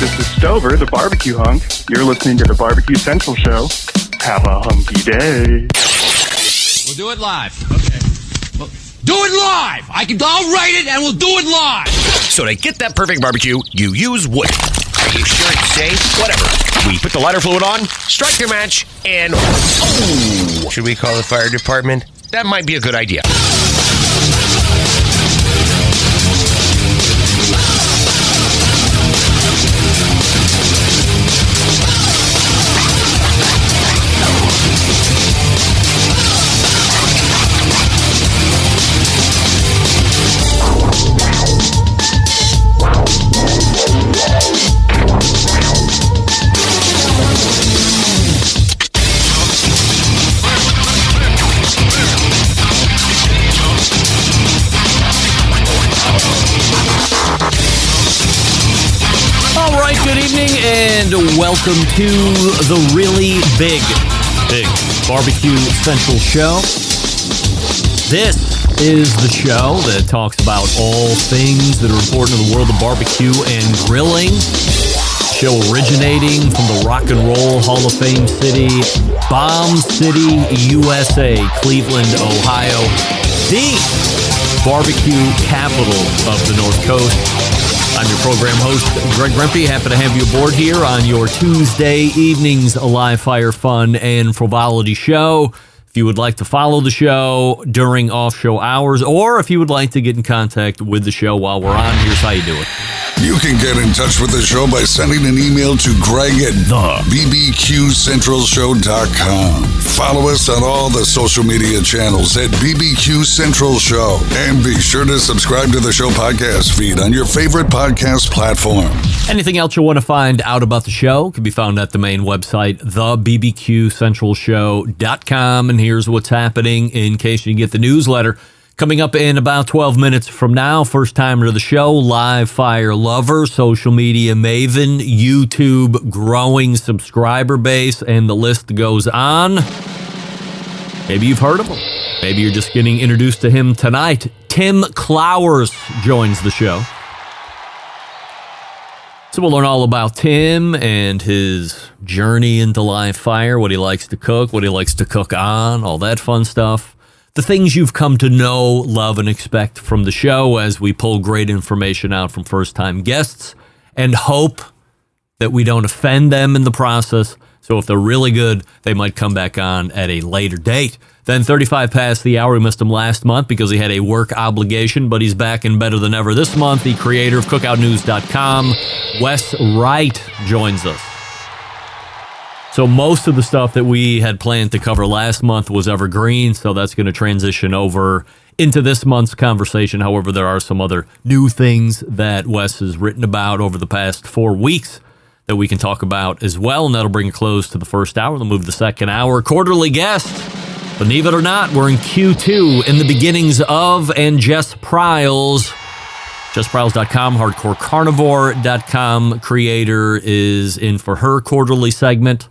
this is Stover, the barbecue hunk. You're listening to the Barbecue Central Show. Have a hunky day. We'll do it live. Okay. Well, do it live! I'll write it and we'll do it live! So to get that perfect barbecue, you use wood. Are you sure it's safe? Whatever. We put the lighter fluid on, strike your match, and... Oh! Should we call the fire department? That might be a good idea. Good evening and welcome to the really big Barbecue Central Show. This is the show that talks about all things that are important in the world of barbecue and grilling. Show originating from the Rock and Roll Hall of Fame city, Bomb City, USA, Cleveland, Ohio, the barbecue capital of the North Coast. I'm your program host, Greg Rempe. Happy to have you aboard here on your Tuesday evening's live fire fun and frivolity show. If you would like to follow the show during off-show hours, or if you would like to get in contact with the show while we're on, here's how you do it. You can get in touch with the show by sending an email to Greg at BBQCentralShow.com. Follow us on all the social media channels at BBQ Central Show. And be sure to subscribe to the show podcast feed on your favorite podcast platform. Anything else you want to find out about the show can be found at the main website, thebbqcentralshow.com. And here's what's happening in case you get the newsletter. Coming up in about 12 minutes from now, first timer to the show, live fire lover, social media maven, YouTube growing subscriber base, and the list goes on. Maybe you've heard of him. Maybe you're just getting introduced to him tonight. Tim Clowers joins the show. So we'll learn all about Tim and his journey into live fire, what he likes to cook, what he likes to cook on, all that fun stuff. The things you've come to know, love, and expect from the show as we pull great information out from first-time guests and hope that we don't offend them in the process. So if they're really good, they might come back on at a later date. Then 35 past the hour, we missed him last month because he had a work obligation, but he's back and better than ever this month. The creator of CookoutNews.com, Wes Wright, joins us. So most of the stuff that we had planned to cover last month was evergreen, so that's going to transition over into this month's conversation. However, there are some other new things that Wes has written about over the past 4 weeks that we can talk about as well, and that'll bring a close to the first hour. We'll move to the second hour. Quarterly guest, believe it or not, we're in Q2 in the beginnings of, and Jess Pryles. JessPryles.com, HardcoreCarnivore.com creator is in for her quarterly segment.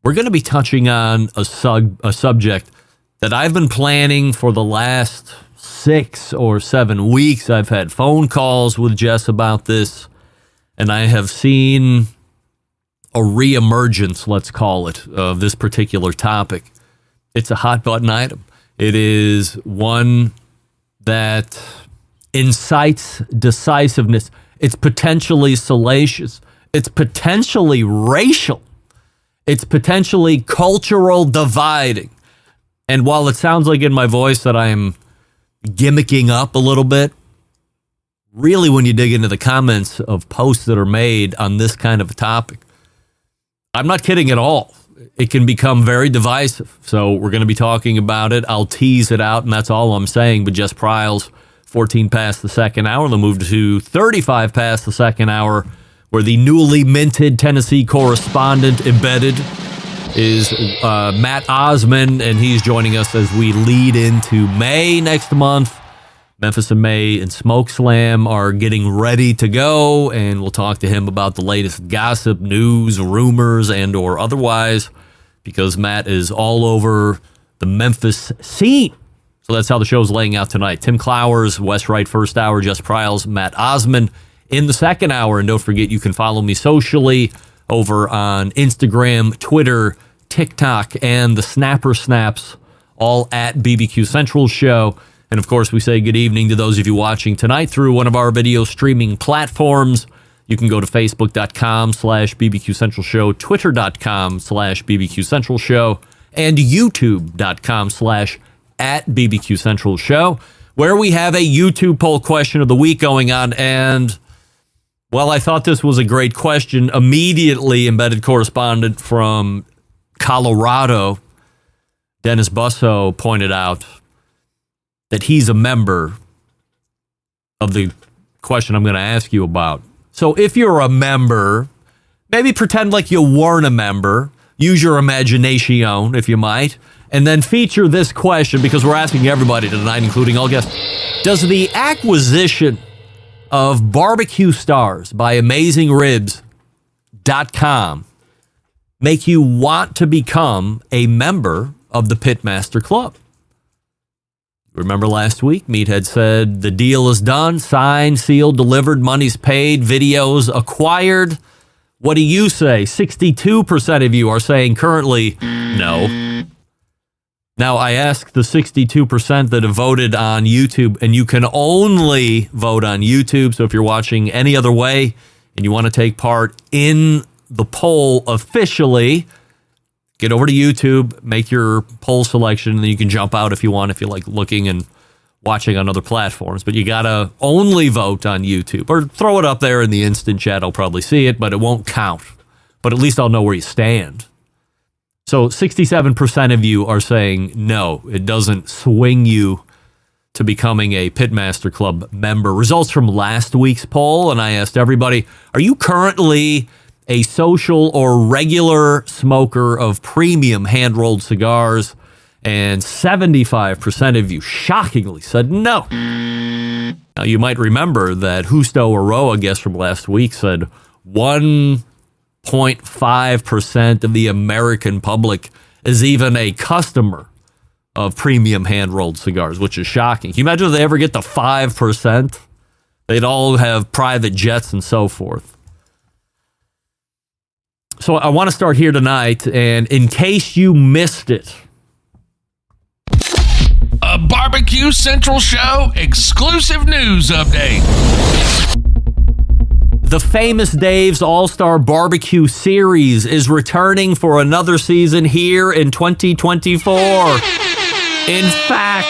We're going to be touching on a subject that I've been planning for the last 6 or 7 weeks. I've had phone calls with Jess about this, and I have seen a reemergence, let's call it, of this particular topic. It's a hot button item. It is one that incites decisiveness. It's potentially salacious. It's potentially racial. It's potentially cultural dividing. And while it sounds like in my voice that I'm gimmicking up a little bit, really when you dig into the comments of posts that are made on this kind of a topic, I'm not kidding at all. It can become very divisive. So we're going to be talking about it. I'll tease it out, and that's all I'm saying. But Jess Pryles, 14 past the second hour. They'll move to 35 past the second hour, where the newly minted Tennessee correspondent embedded is Matt Osman, and he's joining us as we lead into May next month. Memphis in May and Smoke Slam are getting ready to go, and we'll talk to him about the latest gossip, news, rumors, and or otherwise, because Matt is all over the Memphis scene. So that's how the show's laying out tonight. Tim Clowers, Wes Wright, first hour, Jess Pryles, Matt Osman in the second hour. And don't forget, you can follow me socially over on Instagram, Twitter, TikTok, and the Snapper Snaps, all at BBQ Central Show. And of course, we say good evening to those of you watching tonight through one of our video streaming platforms. You can go to facebook.com/BBQ Central Show, twitter.com/BBQ Central Show, and youtube.com/@BBQ Central Show, where we have a YouTube poll question of the week going on. And, well, I thought this was a great question. Immediately, embedded correspondent from Colorado, Dennis Busso, pointed out that he's a member of the question I'm going to ask you about. So if you're a member, maybe pretend like you weren't a member. Use your imagination, if you might, and then feature this question, because we're asking everybody tonight, including all guests. Does the acquisition of Barbecue Stars by AmazingRibs.com make you want to become a member of the Pitmaster Club? Remember last week, Meathead said the deal is done, signed, sealed, delivered, money's paid, videos acquired. What do you say? 62% of you are saying currently no. Now, I asked the 62% that have voted on YouTube, and you can only vote on YouTube. So if you're watching any other way and you want to take part in the poll officially, get over to YouTube, make your poll selection, and then you can jump out if you want, if you like looking and watching on other platforms. But you got to only vote on YouTube, or throw it up there in the instant chat. I'll probably see it, but it won't count. But at least I'll know where you stand. So 67% of you are saying no, it doesn't swing you to becoming a Pitmaster Club member. Results from last week's poll, and I asked everybody, are you currently a social or regular smoker of premium hand-rolled cigars? And 75% of you shockingly said no. Now, you might remember that Justo Aroa, guest from last week, said 1.5% of the American public is even a customer of premium hand-rolled cigars, which is shocking. Can you imagine if they ever get to 5%? They'd all have private jets and so forth. So I want to start here tonight, and in case you missed it, a Barbecue Central Show exclusive news update. The Famous Dave's All-Star Barbecue Series is returning for another season here in 2024. In fact,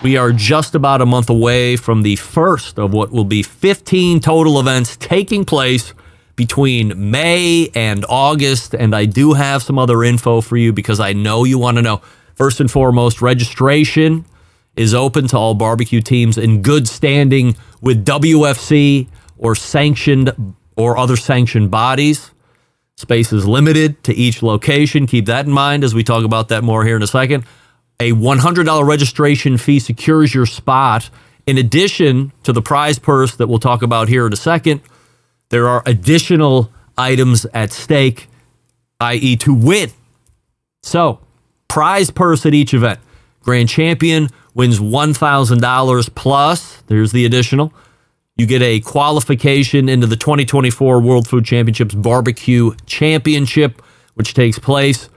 we are just about a month away from the first of what will be 15 total events taking place between May and August, and I do have some other info for you because I know you want to know. First and foremost, registration is open to all barbecue teams in good standing with WFC or sanctioned or other sanctioned bodies. Space is limited to each location. Keep that in mind as we talk about that more here in a second. A $100 registration fee secures your spot. In addition to the prize purse that we'll talk about here in a second, there are additional items at stake, i.e. to win. So, prize purse at each event. Grand champion wins $1,000 plus. There's the additional. You get a qualification into the 2024 World Food Championships Barbecue Championship, which takes place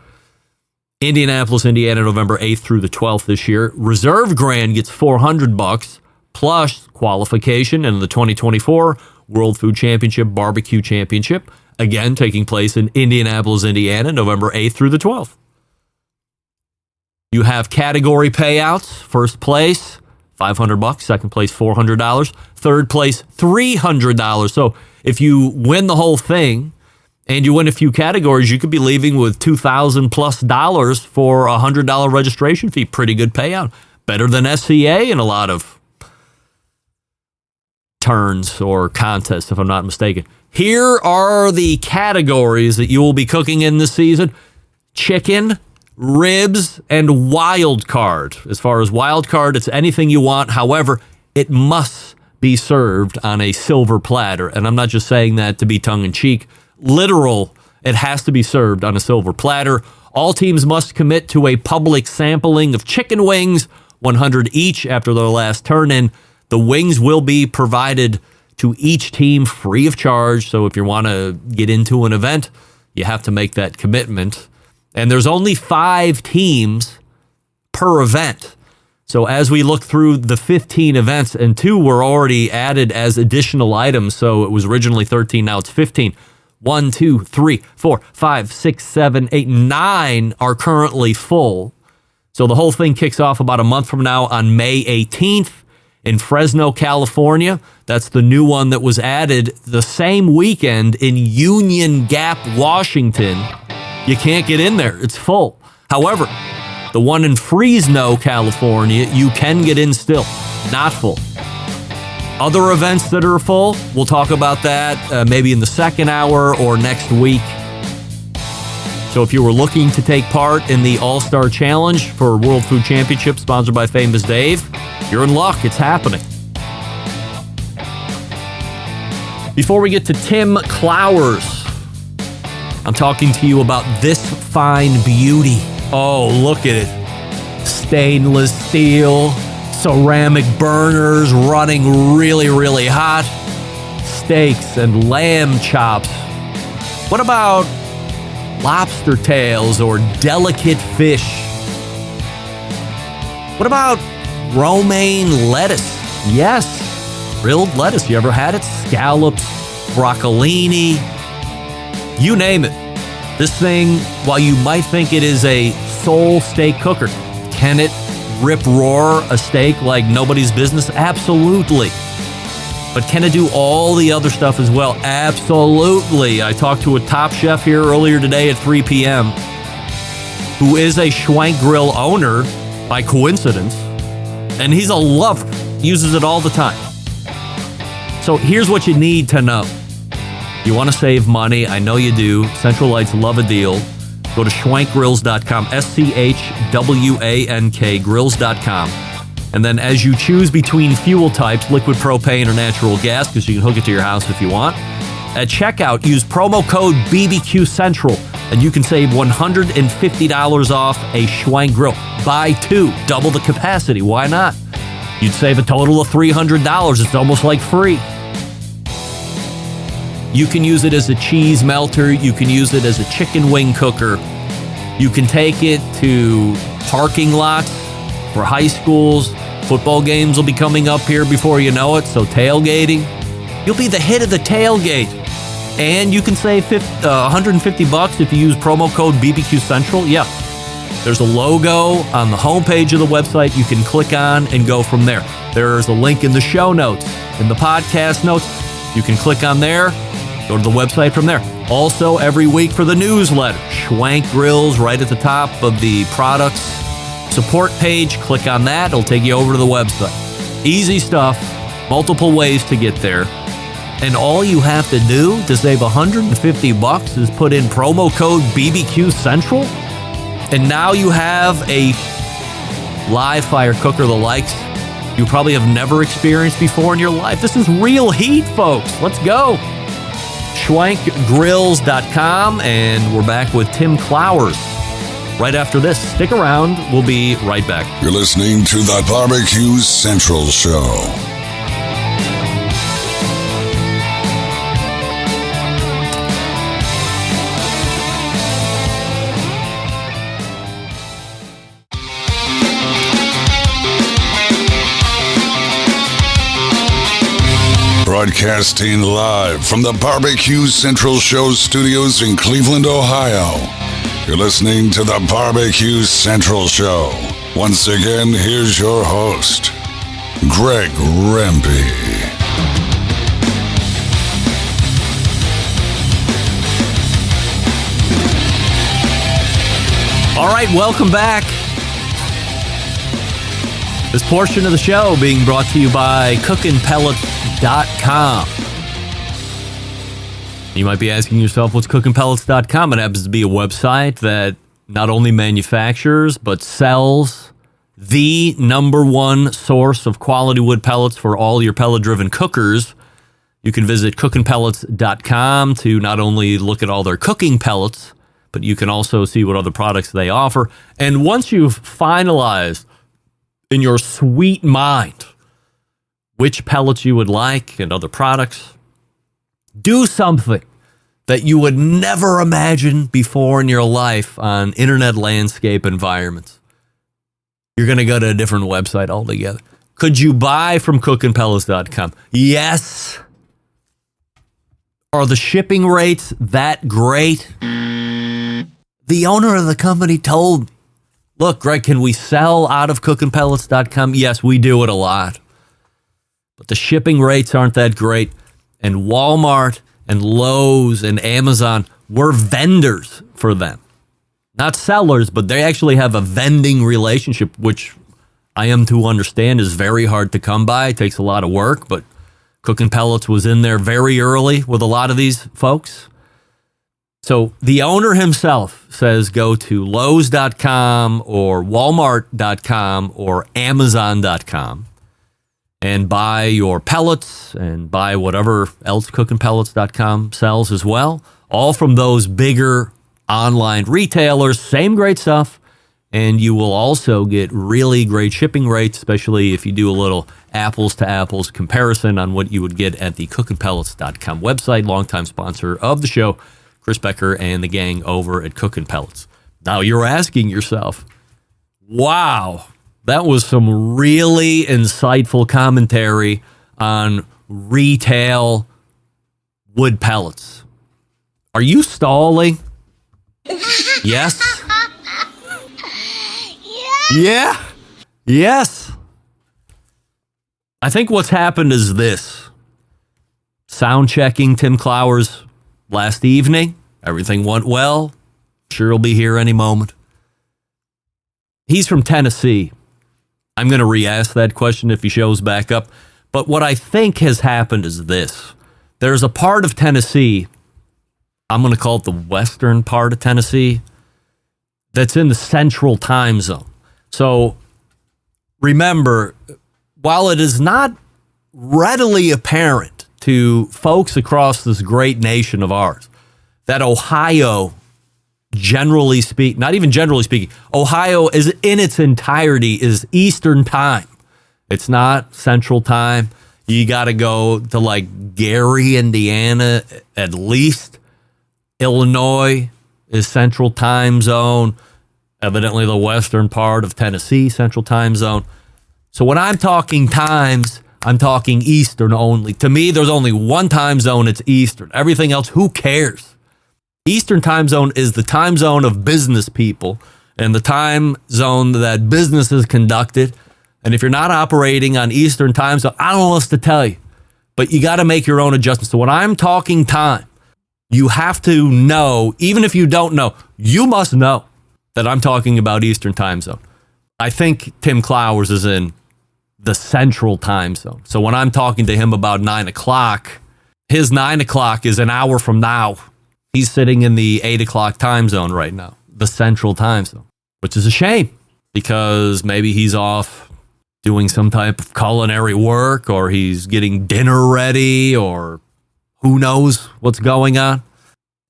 Indianapolis, Indiana, November 8th through the 12th this year. Reserve Grand gets $400 plus qualification into the 2024 World Food Championship Barbecue Championship, again taking place in Indianapolis, Indiana, November 8th through the 12th. You have category payouts. First place, $500. Second place, $400. Third place, $300. So if you win the whole thing and you win a few categories, you could be leaving with $2,000+ for a $100 registration fee. Pretty good payout. Better than SCA in a lot of turns or contests, if I'm not mistaken. Here are the categories that you will be cooking in this season: chicken, ribs, and wild card. As far as wild card, it's anything you want. However, it must be served on a silver platter. And I'm not just saying that to be tongue-in-cheek. Literal, it has to be served on a silver platter. All teams must commit to a public sampling of chicken wings, 100 each after their last turn-in. The wings will be provided to each team free of charge. So if you want to get into an event, you have to make that commitment. And there's only 5 teams per event. So as we look through the 15 events, and 2 were already added as additional items. So it was originally 13, now it's 15. 1, 2, 3, 4, 5, 6, 7, 8, 9 are currently full. So the whole thing kicks off about a month from now on May 18th in Fresno, California. That's the new one that was added the same weekend in Union Gap, Washington. You can't get in there. It's full. However, the one in Fresno, California, you can get in still. Not full. Other events that are full, we'll talk about that maybe in the second hour or next week. So if you were looking to take part in the All-Star Challenge for World Food Championship sponsored by Famous Dave, you're in luck. It's happening. Before we get to Tim Clowers, I'm talking to you about this fine beauty. Oh, look at it. Stainless steel, ceramic burners running really, really hot. Steaks and lamb chops. What about lobster tails or delicate fish? What about romaine lettuce? Yes, grilled lettuce. You ever had it? Scallops, broccolini, you name it. This thing, while you might think it is a sole steak cooker, can it rip roar a steak like nobody's business? Absolutely. But can it do all the other stuff as well? Absolutely. I talked to a top chef here earlier today at 3 p.m. who is a Schwank Grill owner by coincidence, and he's a lover. Uses it all the time. So here's what you need to know. You want to save money? I know you do. Centralites love a deal. Go to schwankgrills.com, SCHWANK grills.com. And then as you choose between fuel types, liquid propane or natural gas, because you can hook it to your house if you want, at checkout, use promo code BBQ Central, and you can save $150 off a Schwank Grill. Buy 2, double the capacity. Why not? You'd save a total of $300. It's almost like free. You can use it as a cheese melter. You can use it as a chicken wing cooker. You can take it to parking lots for high schools. Football games will be coming up here before you know it, so tailgating. You'll be the hit of the tailgate. And you can save $150 if you use promo code BBQ Central. Yeah, there's a logo on the homepage of the website you can click on and go from there. There's a link in the show notes, in the podcast notes. You can click on there, go to the website from there. Also, every week for the newsletter, Schwank Grills right at the top of the products support page. Click on that. It'll take you over to the website. Easy stuff. Multiple ways to get there. And all you have to do to save $150 is put in promo code BBQ Central. And now you have a live fire cooker the likes you probably have never experienced before in your life. This is real heat, folks. Let's go. schwankgrills.com, and we're back with Tim Clowers right after this. Stick around. We'll be right back. You're listening to the BBQ Central Show. Broadcasting live from the BBQ Central Show studios in Cleveland, Ohio. You're listening to the BBQ Central Show. Once again, here's your host, Greg Rempe. All right, welcome back. This portion of the show being brought to you by cookingpellets.com. You might be asking yourself, what's cookingpellets.com? It happens to be a website that not only manufactures, but sells the #1 source of quality wood pellets for all your pellet-driven cookers. You can visit cookingpellets.com to not only look at all their cooking pellets, but you can also see what other products they offer. And once you've finalized in your sweet mind which pellets you would like and other products. Do something that you would never imagine before in your life on internet landscape environments. You're going to go to a different website altogether. Could you buy from cookandpellets.com? Yes. Are the shipping rates that great? The owner of the company told me, look, Greg, can we sell out of cookandpellets.com? Yes, we do it a lot. But the shipping rates aren't that great. And Walmart and Lowe's and Amazon, we're vendors for them. Not sellers, but they actually have a vending relationship, which I am to understand is very hard to come by. It takes a lot of work, but Cooking Pellets was in there very early with a lot of these folks. So the owner himself says go to Lowe's.com or Walmart.com or Amazon.com and buy your pellets and buy whatever else cookingpellets.com sells as well. All from those bigger online retailers, same great stuff. And you will also get really great shipping rates, especially if you do a little apples to apples comparison on what you would get at the cookingpellets.com website. Longtime sponsor of the show, Chris Becker and the gang over at Cooking Pellets. Now you're asking yourself, wow, that was some really insightful commentary on retail wood pellets. Are you stalling? Yes. Yeah. Yes. I think what's happened is this. Sound checking Tim Clowers last evening. Everything went well. Sure he'll be here any moment. He's from Tennessee. I'm going to re-ask that question if he shows back up. But what I think has happened is this. There's a part of Tennessee, I'm going to call it the western part of Tennessee, that's in the central time zone. So remember, while it is not readily apparent to folks across this great nation of ours that Ohio, generally speaking, not even generally speaking, Ohio is in its entirety is Eastern time. It's not Central time. You got to go to like Gary, Indiana, at least. Illinois is Central time zone. Evidently the western part of Tennessee, Central time zone. So when I'm talking times, I'm talking Eastern only. To me, there's only one time zone, it's Eastern. Everything else, who cares? Eastern time zone is the time zone of business people and the time zone that business is conducted. And if you're not operating on Eastern time zone, I don't know what else to tell you, but you got to make your own adjustments. So when I'm talking time, you have to know, even if you don't know, you must know that I'm talking about Eastern time zone. I think Tim Clowers is in the Central time zone. So when I'm talking to him about 9 o'clock, his 9 o'clock is an hour from now. He's sitting in the 8 o'clock time zone right now, the Central time zone, which is a shame because maybe he's off doing some type of culinary work or he's getting dinner ready or who knows what's going on.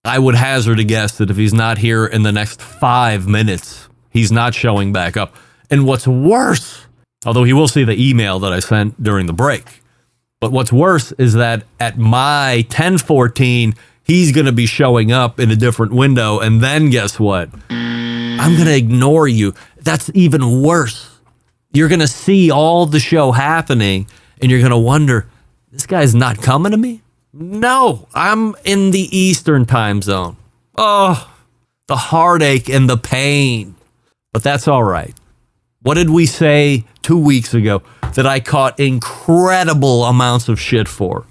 I would hazard a guess that if he's not here in the next 5 minutes, he's not showing back up. And what's worse, although he will see the email that I sent during the break, but what's worse is that at my 10:14, he's going to be showing up in a different window. And then guess what? I'm going to ignore you. That's even worse. You're going to see all the show happening and you're going to wonder, this guy's not coming to me? No, I'm in the Eastern time zone. Oh, the heartache and the pain. But that's all right. What did we say 2 weeks ago that I caught incredible amounts of shit for?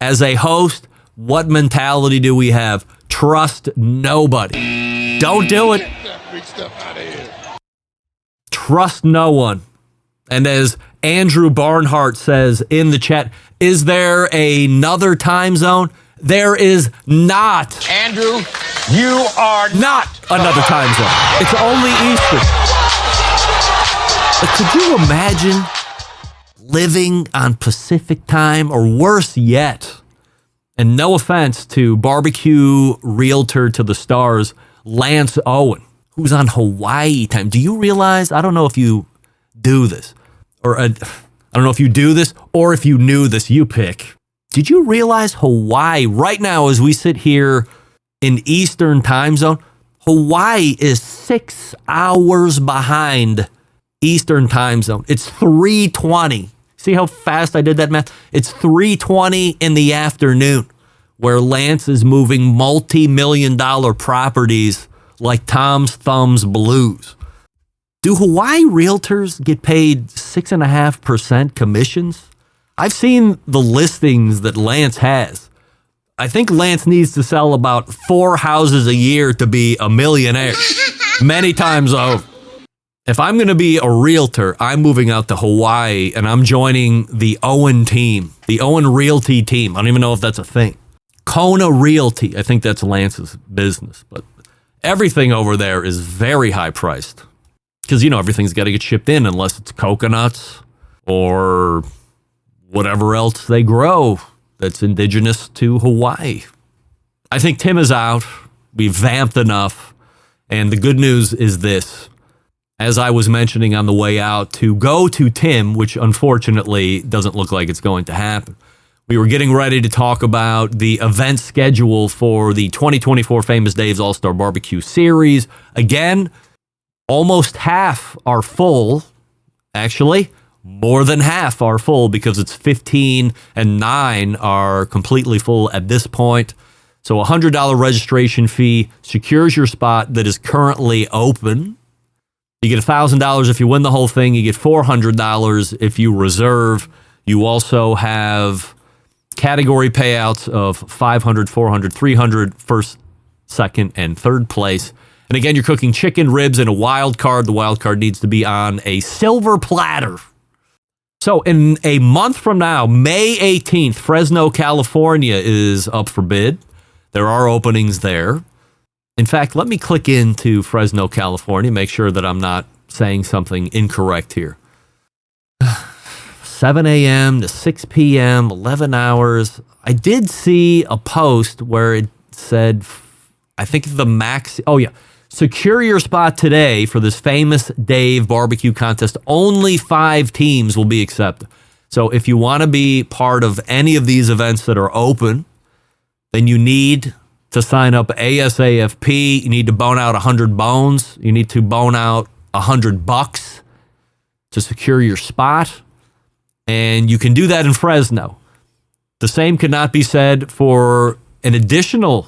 As a host, what mentality do we have? Trust nobody. Don't do it. Trust no one. And as Andrew Barnhart says in the chat, is there another time zone? There is not. Andrew, you are Not another time zone. It's only Eastern. But could you imagine living on Pacific time, or worse yet, and no offense to barbecue realtor to the stars, Lance Owen, who's on Hawaii time. Do you realize, I don't know if you do this, or I don't don't know if you do this or if you knew this, you pick. Did you realize Hawaii, right now as we sit here in Eastern time zone, Hawaii is 6 hours behind Eastern time zone. It's 3:20. See how fast I did that math? It's 3:20 in the afternoon, where Lance is moving multi-million-dollar properties like Tom's Thumbs Blues. Do Hawaii realtors get paid 6.5% commissions? I've seen the listings that Lance has. I think Lance needs to sell about 4 houses a year to be a millionaire. Many times over. If I'm going to be a realtor, I'm moving out to Hawaii and I'm joining the Owen team, the Owen Realty team. I don't even know if that's a thing. Kona Realty, I think that's Lance's business, but everything over there is very high priced because, everything's got to get shipped in unless it's coconuts or whatever else they grow that's indigenous to Hawaii. I think Tim is out. We've vamped enough. And the good news is this. As I was mentioning on the way out, to go to Tim, which unfortunately doesn't look like it's going to happen. We were getting ready to talk about the event schedule for the 2024 Famous Dave's All-Star Barbecue Series. Again, almost half are full. Actually, more than half are full because it's 15 and 9 are completely full at this point. So a $100 registration fee secures your spot that is currently open. You get $1,000 if you win the whole thing. You get $400 if you reserve. You also have category payouts of $500, $400, $300, first, second, and third place. And again, you're cooking chicken ribs in a wild card. The wild card needs to be on a silver platter. So in a month from now, May 18th, Fresno, California is up for bid. There are openings there. In fact, let me click into Fresno, California, make sure that I'm not saying something incorrect here. 7 a.m. to 6 p.m., 11 hours. I did see a post where it said, I think the max, secure your spot today for this Famous Dave barbecue contest. Only 5 teams will be accepted. So if you want to be part of any of these events that are open, then you need to sign up ASAFP. You need to bone out 100 bones. You need to bone out $100 to secure your spot. And you can do that in Fresno. The same could not be said for an additional,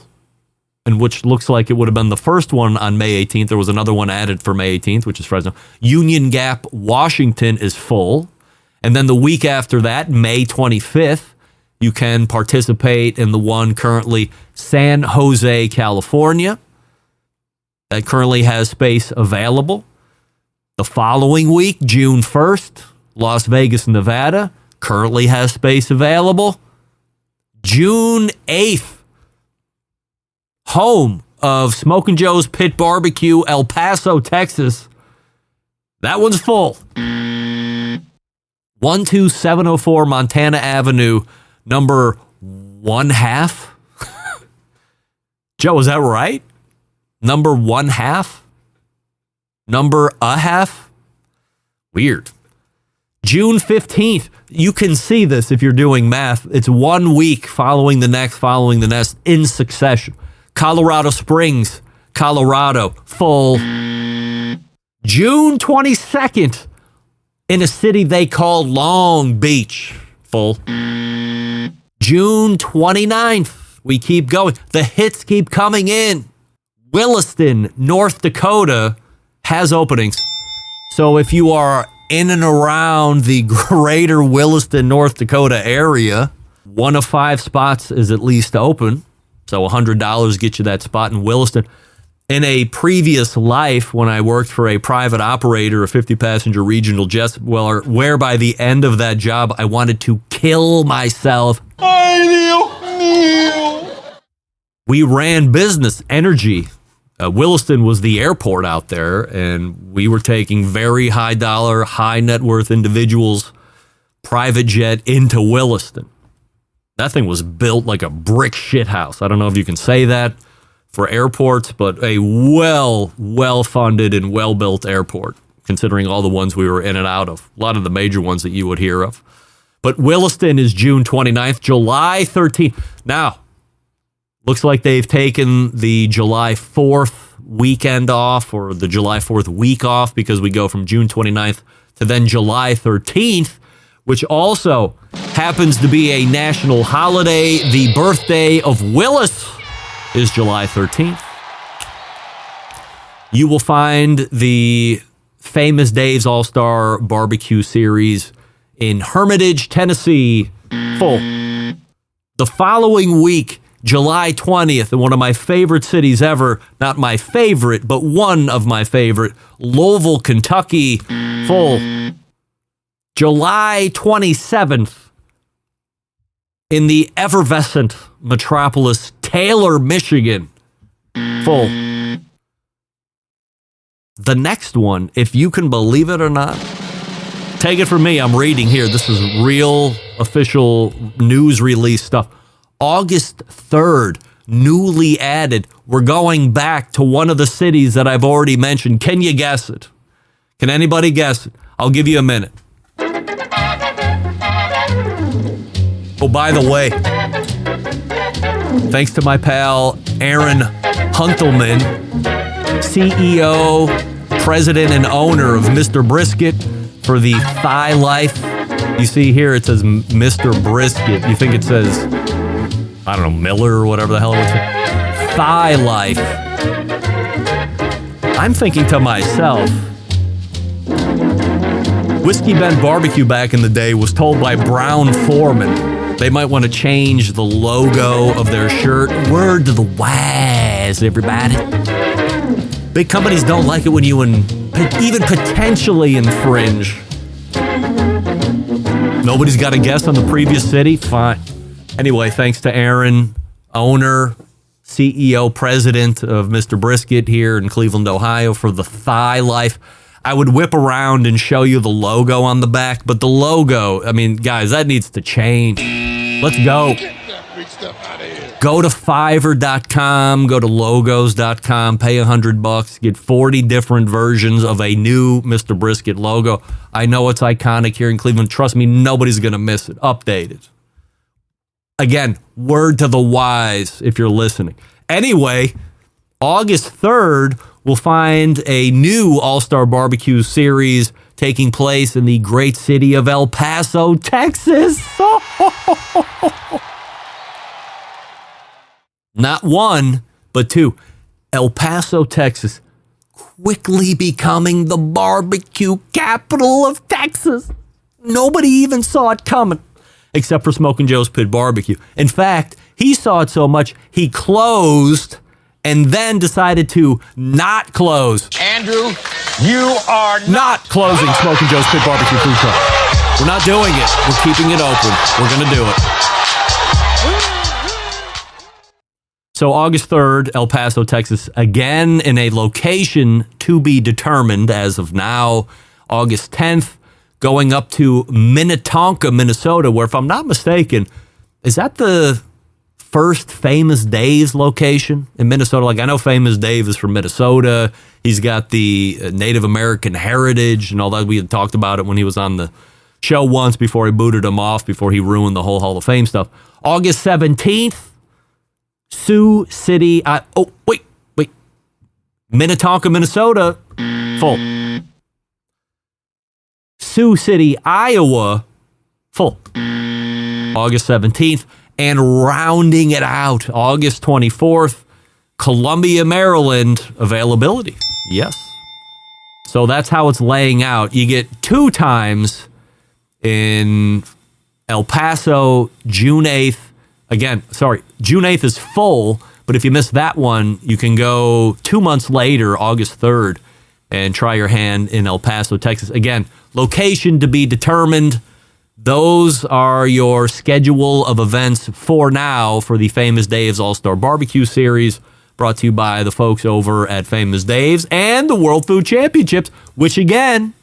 and which looks like it would have been the first one on May 18th. There was another one added for May 18th, which is Fresno. Union Gap, Washington is full. And then the week after that, May 25th, you can participate in the one currently San Jose, California. That currently has space available. The following week, June 1st, Las Vegas, Nevada, currently has space available. June 8th, home of Smokin' Joe's Pit Barbecue, El Paso, Texas. That one's full. 12704 Montana Avenue, number 1/2. Joe, is that right? Number 1/2? Number 1/2? Weird. June 15th. You can see this if you're doing math. It's 1 week following the next in succession. Colorado Springs, Colorado, full. June 22nd in a city they call Long Beach, full. June 29th, we keep going. The hits keep coming in. Williston, North Dakota has openings. So if you are in and around the greater Williston, North Dakota area, 1 of 5 spots is at least open. So $100 gets you that spot in Williston. In a previous life, when I worked for a private operator, a 50-passenger regional jet dweller, where by the end of that job, I wanted to kill myself. We ran business energy. Williston was the airport out there, and we were taking very high dollar, high net worth individuals, private jet into Williston. That thing was built like a brick shithouse. I don't know if you can say that for airports, but a well-funded and well-built airport. considering all the ones we were in and out of. A lot of the major ones that you would hear of. But Williston is June 29th, July 13th. Now, looks like they've taken the July 4th weekend off, or the July 4th week off, because we go from June 29th to then July 13th, which also happens to be a national holiday. The birthday of Willis is July 13th. You will find the Famous Dave's All-Star Barbecue Series in Hermitage, Tennessee, full. The following week, July 20th, in one of my favorite cities ever, not my favorite, but one of my favorite, Louisville, Kentucky, full. July 27th, in the effervescent metropolis, Taylor, Michigan, full. The next one, if you can believe it or not, take it from me, I'm reading here. This is real official news release stuff. August 3rd, newly added. We're going back to one of the cities that I've already mentioned. Can you guess it? Can anybody guess it? I'll give you a minute. Oh, by the way, thanks to my pal Aaron Huntelman, CEO, president, and owner of Mr. Brisket, for the Thigh Life. You see here, it says Mr. Brisket. You think it says, I don't know, Miller or whatever the hell it was. Thigh Life. I'm thinking to myself, Whiskey Bend Barbecue back in the day was told by Brown Foreman they might want to change the logo of their shirt. Word to the wise, everybody. Big companies don't like it when you even potentially infringe. Nobody's got a guess on the previous city? Fine. Anyway, thanks to Aaron, owner, CEO, president of Mr. Brisket here in Cleveland, Ohio, for the Thigh Life. I would whip around and show you the logo on the back, but the logo, I mean, guys, that needs to change. Let's go. Go to Fiverr.com, go to Logos.com, pay $100, get 40 different versions of a new Mr. Brisket logo. I know it's iconic here in Cleveland. Trust me, nobody's going to miss it. Updated. Again, word to the wise if you're listening. Anyway, August 3rd, we'll find a new All-Star Barbecue Series taking place in the great city of El Paso, Texas. Not one, but two. El Paso, Texas, quickly becoming the barbecue capital of Texas. Nobody even saw it coming, except for Smoking Joe's Pit Barbecue. In fact, he saw it so much, he closed and then decided to not close. Andrew, you are Not closing Smoking Joe's Pit Barbecue food truck. We're not doing it. We're keeping it open. We're going to do it. So August 3rd, El Paso, Texas, again in a location to be determined as of now. August 10th, going up to Minnetonka, Minnesota, where, if I'm not mistaken, is that the first Famous Dave's location in Minnesota? Like, I know Famous Dave is from Minnesota. He's got the Native American heritage and all that. We had talked about it when he was on the show once before he booted him off, before he ruined the whole Hall of Fame stuff. August 17th, Sioux City. Minnetonka, Minnesota, full. Sioux City, Iowa, full. August 17th. And rounding it out, August 24th, Columbia, Maryland, availability. Yes. So that's how it's laying out. You get 2 times in El Paso, June 8th. Again, sorry, June 8th is full, but if you miss that one, you can go 2 months later, August 3rd, and try your hand in El Paso, Texas. Again, location to be determined. Those are your schedule of events for now for the Famous Dave's All-Star Barbecue Series, brought to you by the folks over at Famous Dave's and the World Food Championships, which again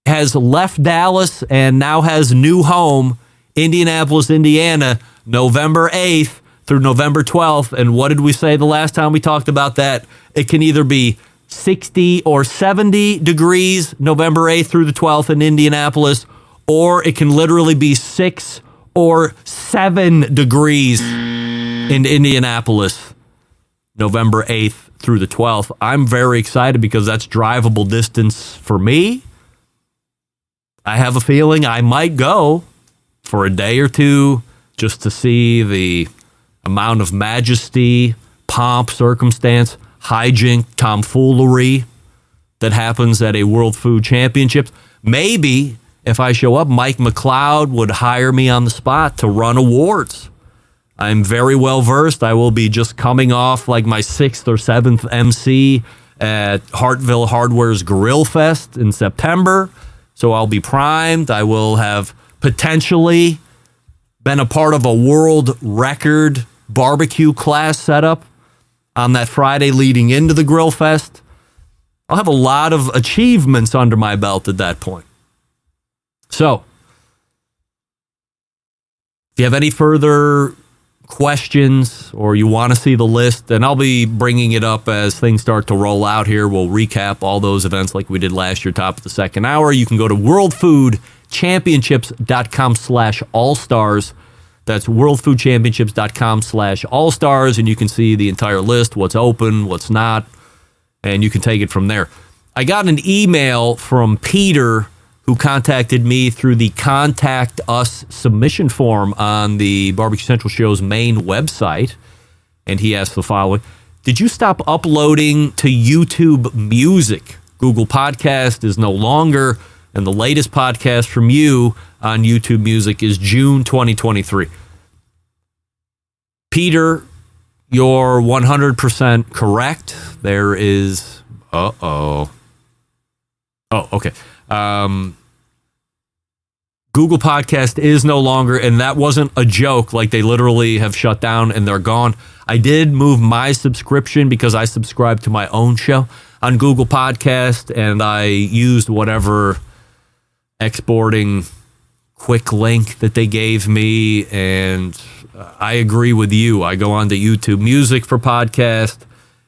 has left Dallas and now has new home, Indianapolis, Indiana, November 8th through November 12th. And what did we say the last time we talked about that? It can either be 60 or 70 degrees November 8th through the 12th in Indianapolis, or it can literally be 6 or 7 degrees in Indianapolis November 8th through the 12th. I'm very excited because that's drivable distance for me. I have a feeling I might go for a day or two just to see the amount of majesty, pomp, circumstance, hijink, tomfoolery that happens at a World Food Championships. Maybe if I show up, Mike McLeod would hire me on the spot to run awards. I'm very well versed. I will be just coming off like my 6th or 7th MC at Hartville Hardware's Grill Fest in September. So I'll be primed. I will have potentially been a part of a world record barbecue class setup on that Friday leading into the Grill Fest. I'll have a lot of achievements under my belt at that point. So, if you have any further questions or you want to see the list, and I'll be bringing it up as things start to roll out here. We'll recap all those events like we did last year, top of the second hour. You can go to worldfoodchampionships.com/allstars. That's worldfoodchampionships.com/allstars, and you can see the entire list, what's open, what's not, and you can take it from there. I got an email from Peter, who contacted me through the Contact Us submission form on the Barbecue Central Show's main website. And he asked the following: did you stop uploading to YouTube Music? Google Podcast is no longer, and the latest podcast from you on YouTube Music is June 2023. Peter, you're 100% correct. There is... Oh, okay. Google Podcast is no longer, and that wasn't a joke, like they literally have shut down and they're gone. I did move my subscription because I subscribe to my own show on Google Podcast, and I used whatever exporting quick link that they gave me, and I agree with you. I go on to YouTube Music for podcast,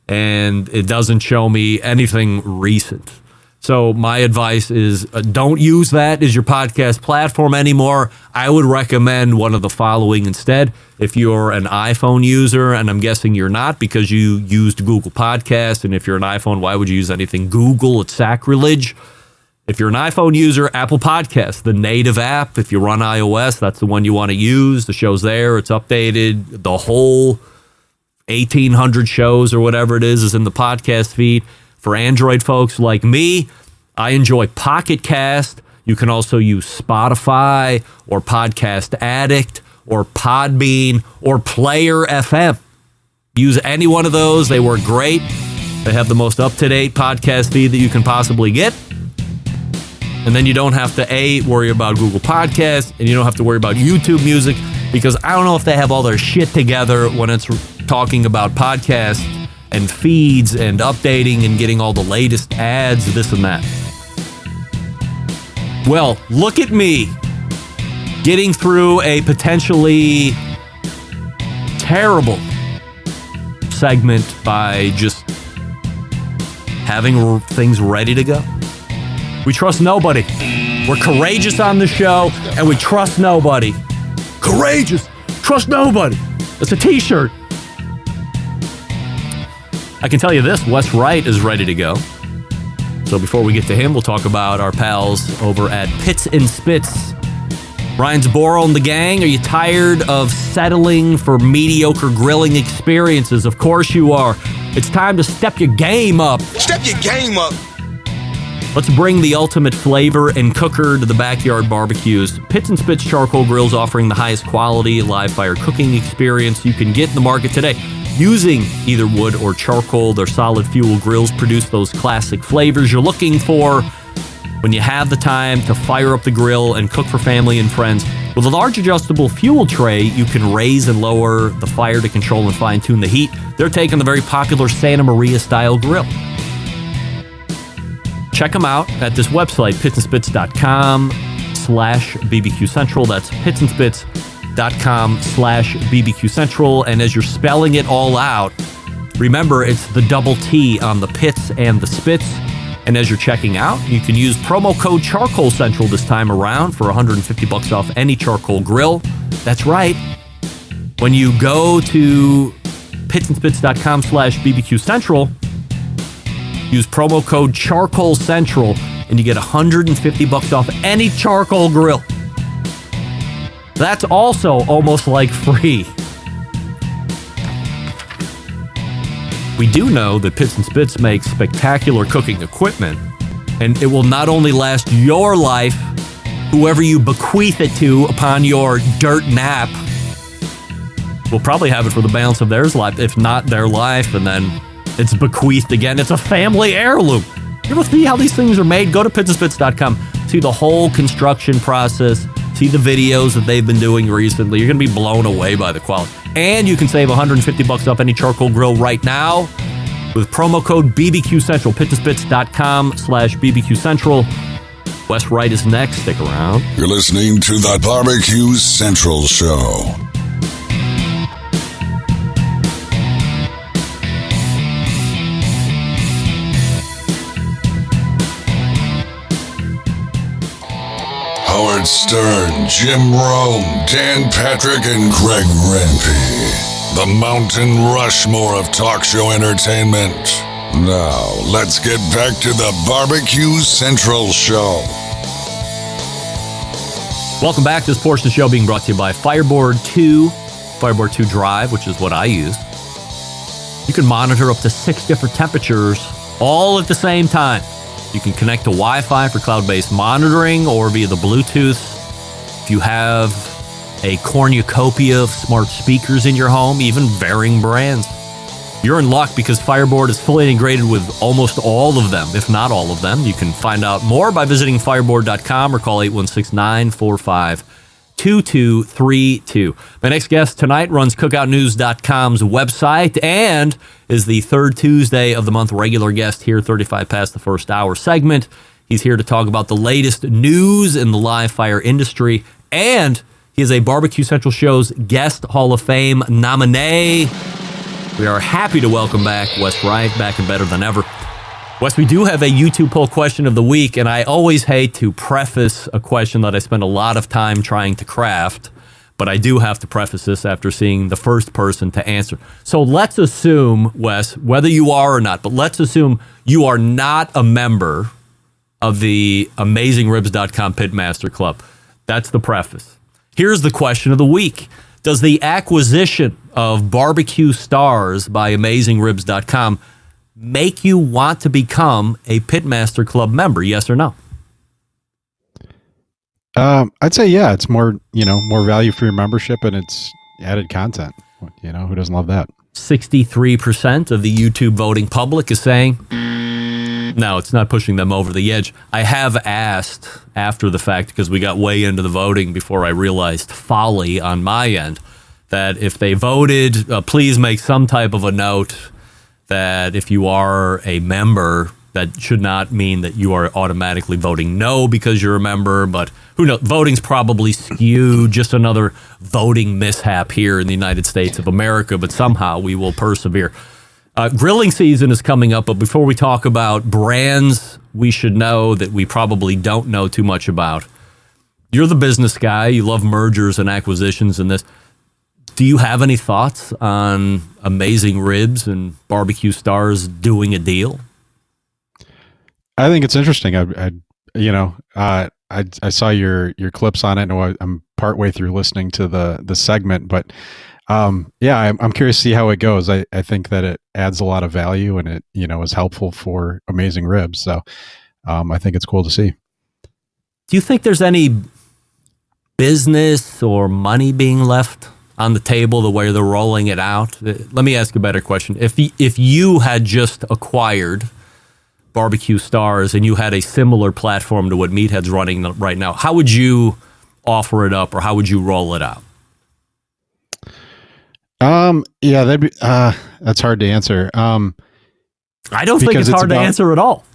and it doesn't show me anything recent. So my advice is don't use that as your podcast platform anymore. I would recommend one of the following instead. If you're an iPhone user, and I'm guessing you're not because you used Google Podcast, and if you're an iPhone, why would you use anything Google? It's sacrilege. If you're an iPhone user, Apple Podcasts, the native app. If you run iOS, that's the one you want to use. The show's there. It's updated. The whole 1,800 shows or whatever it is in the podcast feed. For Android folks like me, I enjoy Pocket Cast. You can also use Spotify or Podcast Addict or Podbean or Player FM. Use any one of those. They work great. They have the most up-to-date podcast feed that you can possibly get. And then you don't have to, worry about Google Podcasts, and you don't have to worry about YouTube Music, because I don't know if they have all their shit together when it's talking about podcasts and feeds and updating and getting all the latest ads, this and that. Well, look at me getting through a potentially terrible segment by just having things ready to go. We trust nobody. We're courageous on the show, and we trust nobody. Courageous, trust nobody. It's a t-shirt. I can tell you this, Wes Wright is ready to go. So before we get to him, we'll talk about our pals over at Pits and Spits. Ryan Zaboro and the gang, are you tired of settling for mediocre grilling experiences? Of course you are. It's time to step your game up. Step your game up. Let's bring the ultimate flavor and cooker to the backyard barbecues. Pits and Spits charcoal grills offering the highest quality live fire cooking experience you can get in the market today. Using either wood or charcoal, their solid fuel grills produce those classic flavors you're looking for when you have the time to fire up the grill and cook for family and friends. With a large adjustable fuel tray, you can raise and lower the fire to control and fine-tune the heat. They're taking the very popular Santa Maria-style grill. Check them out at this website, pitsandspits.com/BBQ Central. That's pitsandspits.com/BBQ Central. And as you're spelling it all out, Remember, it's the double T on the pits and the spits. And as you're checking out, you can use promo code Charcoal Central this time around for $150 off any charcoal grill. That's right. When you go to pitsandspits.com/BBQ Central, use promo code Charcoal Central, and you get $150 off any charcoal grill. That's also almost like free. We do know that Pits and Spits makes spectacular cooking equipment, and it will not only last your life, whoever you bequeath it to upon your dirt nap will probably have it for the balance of their life, if not their life, and then it's bequeathed again. It's a family heirloom. You ever see how these things are made? Go to pitsandspits.com, see the whole construction process, see the videos that they've been doing recently. You're going to be blown away by the quality. And you can save $150 off any charcoal grill right now with promo code BBQ Central, pitsandspits.com/BBQ Central. Wes Wright is next. Stick around. You're listening to the BBQ Central Show. Howard Stern, Jim Rome, Dan Patrick, and Greg Rempe. The Mountain Rushmore of talk show entertainment. Now, let's get back to the BBQ Central Show. Welcome back. This portion of the show being brought to you by Fireboard 2 Drive, which is what I use. You can monitor up to 6 different temperatures all at the same time. You can connect to Wi-Fi for cloud-based monitoring or via the Bluetooth. If you have a cornucopia of smart speakers in your home, even varying brands, you're in luck because Fireboard is fully integrated with almost all of them, if not all of them. You can find out more by visiting fireboard.com or call 816-945-2232. My next guest tonight runs cookoutnews.com's website and is the third Tuesday of the month regular guest here, 35 past the first hour segment. He's here to talk about the latest news in the live fire industry, and he is a BBQ Central Show's Guest Hall of Fame nominee. We are happy to welcome back Wes Wright, back and better than ever. Wes, we do have a YouTube poll question of the week, and I always hate to preface a question that I spend a lot of time trying to craft, but I do have to preface this after seeing the first person to answer. So let's assume, Wes, whether you are or not, but let's assume you are not a member of the AmazingRibs.com Pitmaster Club. That's the preface. Here's the question of the week. Does the acquisition of Barbecue Stars by AmazingRibs.com make you want to become a Pitmaster Club member? Yes or no? I'd say yeah. It's more value for your membership, and it's added content. Who doesn't love that? 63% of the YouTube voting public is saying no, it's not pushing them over the edge. I have asked after the fact, because we got way into the voting before I realized folly on my end, that if they voted, please make some type of a note that if you are a member, that should not mean that you are automatically voting no because you're a member, but who knows? Voting's probably skewed, just another voting mishap here in the United States of America, but somehow we will persevere. Grilling season is coming up, but before we talk about brands we should know that we probably don't know too much about, you're the business guy, you love mergers and acquisitions and this. Do you have any thoughts on Amazing Ribs and Barbecue Stars doing a deal? I think it's interesting. I saw your clips on it, and I'm partway through listening to the segment, but I'm curious to see how it goes. I think that it adds a lot of value, and it is helpful for Amazing Ribs. So I think it's cool to see. Do you think there's any business or money being left on the table the way they're rolling it out? Let me ask a better question. If you had just acquired Barbecue Stars and you had a similar platform to what Meathead's running right now, how would you offer it up, or how would you roll it out? That'd be that's hard to answer. I don't think it's hard to answer at all.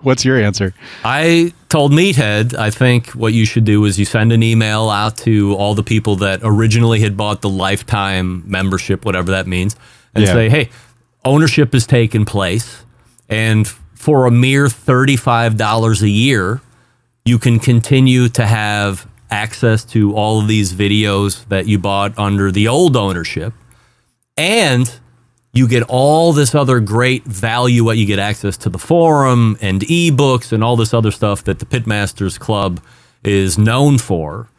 What's your answer? I told Meathead, I think what you should do is you send an email out to all the people that originally had bought the lifetime membership, whatever that means, and say, hey, ownership has taken place, and for a mere $35 a year, you can continue to have access to all of these videos that you bought under the old ownership, and you get all this other great value. You get access to the forum and ebooks and all this other stuff that the Pitmasters Club is known for.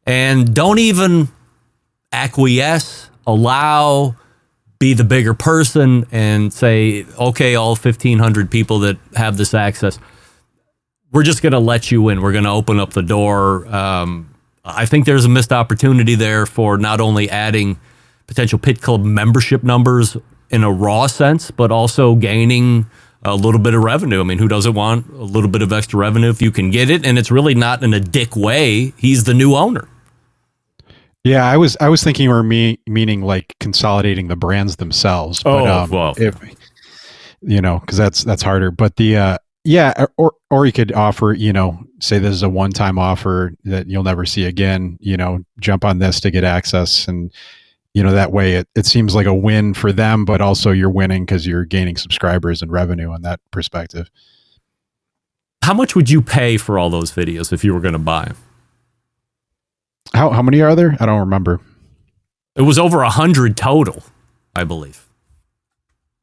And don't even acquiesce, allow, be the bigger person and say, okay, all 1,500 people that have this access, we're just going to let you in. We're going to open up the door. I think there's a missed opportunity there for not only adding potential Pit Club membership numbers in a raw sense, but also gaining a little bit of revenue. I mean, who doesn't want a little bit of extra revenue if you can get it? And it's really not in a dick way. He's the new owner. Yeah, I was thinking meaning like consolidating the brands themselves. But, well, if because that's harder. But the or you could offer, say this is a one-time offer that you'll never see again. Jump on this to get access, and that way it seems like a win for them, but also you're winning because you're gaining subscribers and revenue on that perspective. How much would you pay for all those videos if you were going to buy them? How many are there? I don't remember. It was over 100 total, I believe.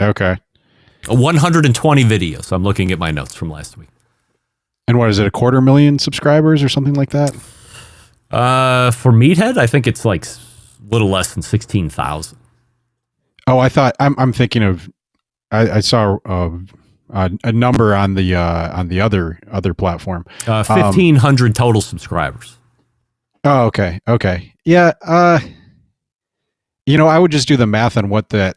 Okay. 120 videos. I'm looking at my notes from last week. And what is it, 250,000 subscribers or something like that? For Meathead, I think it's like a little less than 16,000. Oh, I thought I'm thinking of. I saw a number on the other platform. 1,500 total subscribers. Oh, okay. Yeah. I would just do the math on what that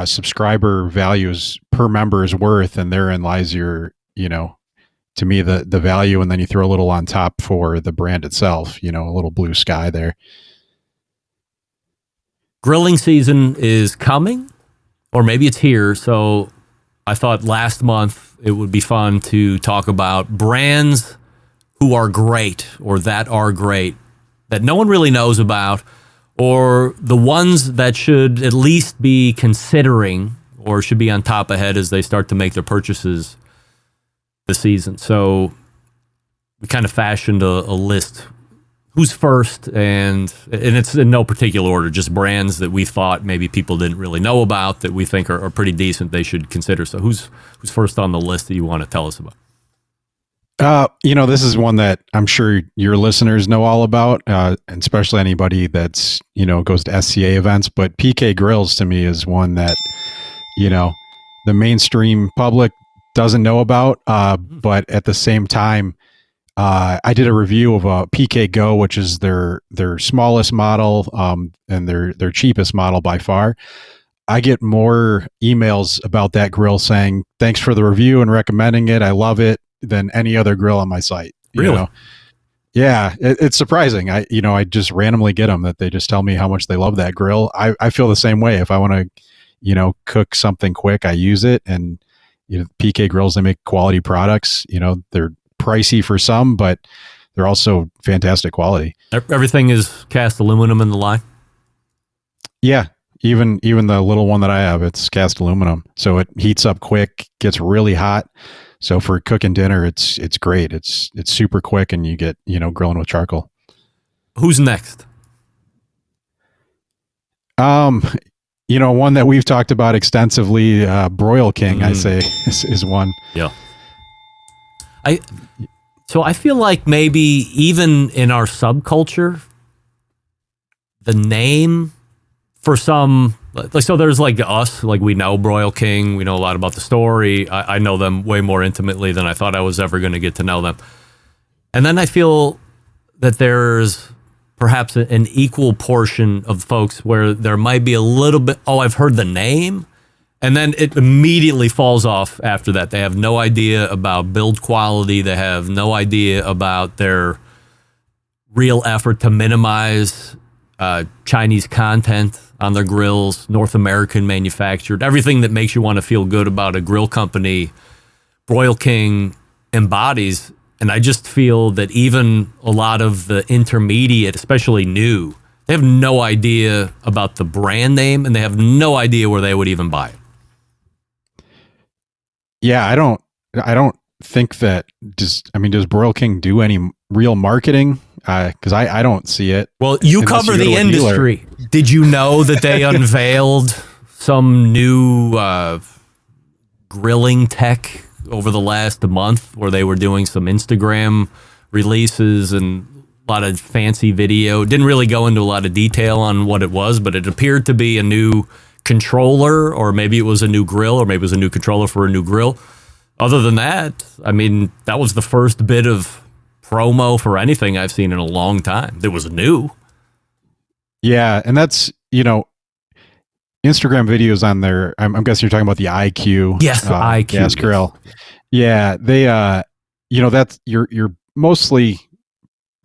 subscriber values per member is worth, and therein lies your, to me, the value, and then you throw a little on top for the brand itself, a little blue sky there. Grilling season is coming, or maybe it's here. So I thought last month it would be fun to talk about brands who are great or that are great that no one really knows about, or the ones that should at least be considering or should be on top ahead as they start to make their purchases this season. So we kind of fashioned a list. Who's first, and it's in no particular order, just brands that we thought maybe people didn't really know about that we think are pretty decent they should consider. So who's first on the list that you want to tell us about? This is one that I'm sure your listeners know all about, and especially anybody that's, goes to SCA events. But PK Grills to me is one that, the mainstream public doesn't know about. But at the same time, I did a review of a PK Go, which is their smallest model, and their cheapest model by far. I get more emails about that grill saying, thanks for the review and recommending it. I love it, than any other grill on my site. Really? Yeah, it's surprising. I just randomly get them that they just tell me how much they love that grill. I feel the same way. If I want to, cook something quick, I use it. And, PK Grills, they make quality products. They're pricey for some, but they're also fantastic quality. Everything is cast aluminum in the line? Yeah. Even the little one that I have, it's cast aluminum. So it heats up quick, gets really hot. So for cooking dinner, it's great. It's super quick, and you get, grilling with charcoal. Who's next? One that we've talked about extensively, Broil King, I say is one. Yeah. So I feel like maybe even in our subculture, the name for some, so there's like us, like we know Broil King, we know a lot about the story. I know them way more intimately than I thought I was ever going to get to know them. And then I feel that there's perhaps an equal portion of folks where there might be a little bit, I've heard the name, and then it immediately falls off after that. They have no idea about build quality. They have no idea about their real effort to minimize Chinese content on their grills, North American manufactured, everything that makes you want to feel good about a grill company Broil King embodies. And I just feel that even a lot of the intermediate, especially new, they have no idea about the brand name, and they have no idea where they would even buy it. Yeah, I don't think that does Broil King do any real marketing? Because I don't see it. Well, you cover the industry. Did you know that they unveiled some new grilling tech over the last month, where they were doing some Instagram releases and a lot of fancy video? Didn't really go into a lot of detail on what it was, but it appeared to be a new controller, or maybe it was a new grill, or maybe it was a new controller for a new grill. Other than that, I mean, that was the first bit of promo for anything I've seen in a long time that was new. Yeah, and that's, Instagram videos on there. I'm guessing you're talking about the IQ. Yes, the IQ gas grill. Yeah, they that's you're mostly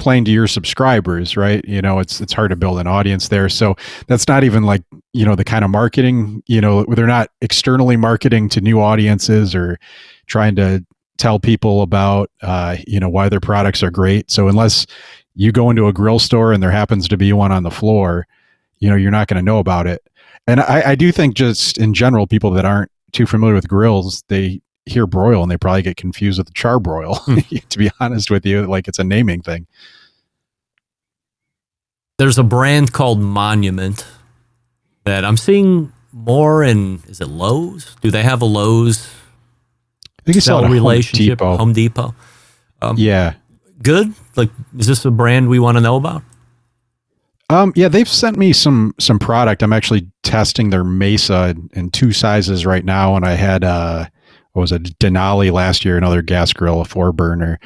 playing to your subscribers, right? It's hard to build an audience there. So that's not even like, the kind of marketing, they're not externally marketing to new audiences or trying to tell people about why their products are great. So unless you go into a grill store and there happens to be one on the floor, you're not going to know about it. And I do think, just in general, people that aren't too familiar with grills, they hear broil and they probably get confused with the charbroil, to be honest with you. Like, it's a naming thing. There's a brand called Monument that I'm seeing more in, is it Lowe's? Do they have a Lowe's I think it's a relationship? Home Depot. Yeah. Good? Like, is this a brand we want to know about? Yeah, they've sent me some product. I'm actually testing their Mesa in 2 sizes right now, and I had I Denali last year, another gas grill, a 4-burner.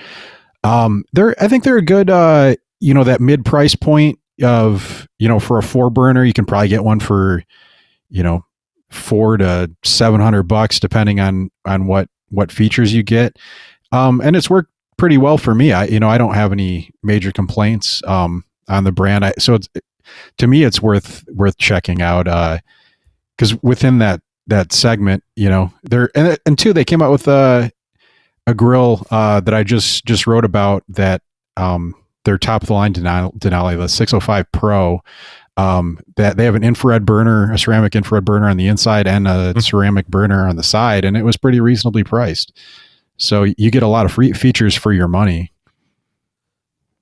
I think they're a good that mid price point of, for a 4-burner, you can probably get one for $400 to $700 depending on what features you get. And it's worked pretty well for me. I don't have any major complaints on the brand. To me, it's worth checking out, because within that segment, they're and two, they came out with a grill that I just wrote about, that their top of the line Denali, the 605 Pro, that they have an infrared burner, a ceramic infrared burner on the inside, and a ceramic burner on the side, and it was pretty reasonably priced. So you get a lot of free features for your money.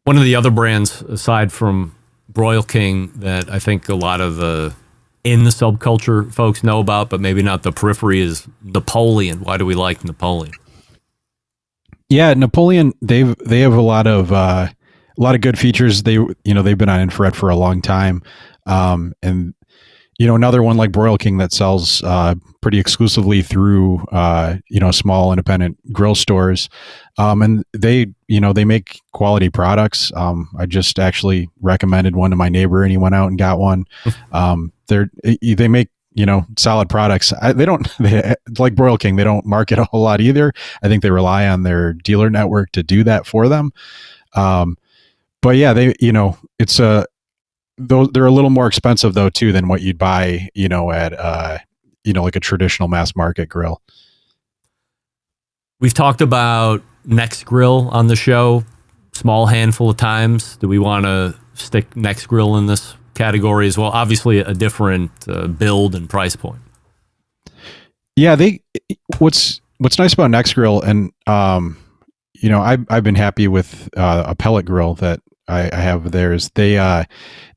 One of the other brands, aside from Broil King, that I think a lot of the subculture folks know about, but maybe not the periphery, is Napoleon. Why do we like Napoleon? Yeah, Napoleon, they have a lot of good features. They've been on infrared for a long time, and another one like Broil King that sells pretty exclusively through small independent grill stores, and they make quality products. I just actually recommended one to my neighbor, and he went out and got one. They make solid products. They like Broil King, they don't market a whole lot either. I think they rely on their dealer network to do that for them. But yeah, it's they're a little more expensive though too than what you'd buy at like a traditional mass market grill. We've talked about Next Grill on the show small handful of times. Do we want to stick Next Grill in this category as well? Obviously a different build and price point. Yeah, what's nice about Next Grill, and I've been happy with a pellet grill that I have theirs. They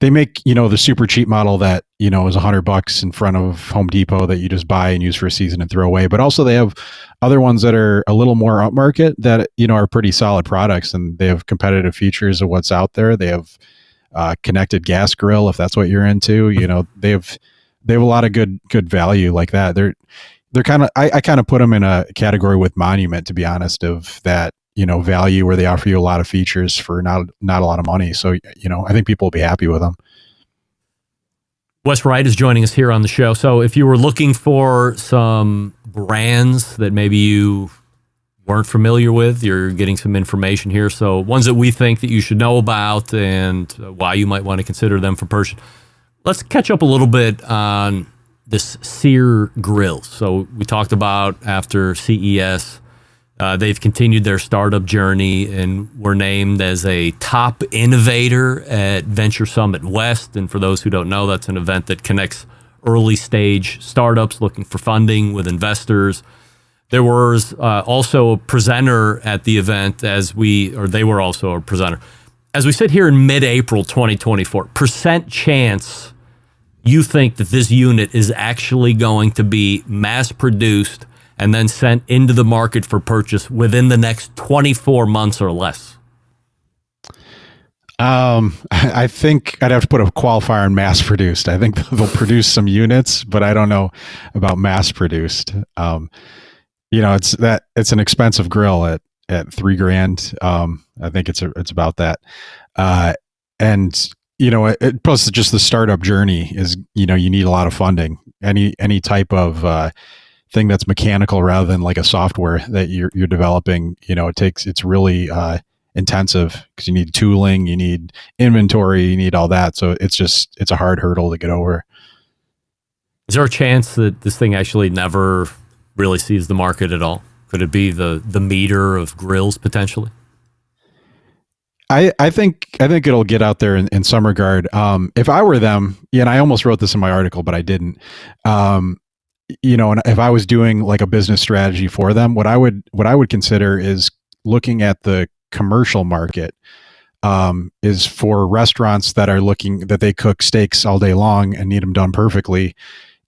make the super cheap model that is $100 in front of Home Depot that you just buy and use for a season and throw away. But also they have other ones that are a little more upmarket that are pretty solid products, and they have competitive features of what's out there. They have connected gas grill if that's what you're into. They have a lot of good value like that. They're kind of I kind of put them in a category with Monument, to be honest, of that value where they offer you a lot of features for not a lot of money. So, I think people will be happy with them. Wes Wright is joining us here on the show. So if you were looking for some brands that maybe you weren't familiar with, you're getting some information here. So ones that we think that you should know about and why you might want to consider them for purchase. Let's catch up a little bit on this Sear grill. So we talked about after CES, They've continued their startup journey and were named as a top innovator at Venture Summit West. And for those who don't know, that's an event that connects early stage startups looking for funding with investors. There was also a presenter at the event they were also a presenter. As we sit here in mid-April 2024, percent chance you think that this unit is actually going to be mass produced and then sent into the market for purchase within the next 24 months or less? I think I'd have to put a qualifier on mass produced. I think they'll produce some units, but I don't know about mass produced. It's an expensive grill at $3,000. I think it's about that. Plus just the startup journey is, you need a lot of funding. Any type of, thing that's mechanical rather than like a software that you're developing, it's really, intensive because you need tooling, you need inventory, you need all that. So it's a hard hurdle to get over. Is there a chance that this thing actually never really sees the market at all? Could it be the meter of grills potentially? I think it'll get out there in some regard. If I were them, and I almost wrote this in my article, but I didn't. And if I was doing like a business strategy for them, what I would consider is looking at the commercial market. Is for restaurants that are looking that they cook steaks all day long and need them done perfectly.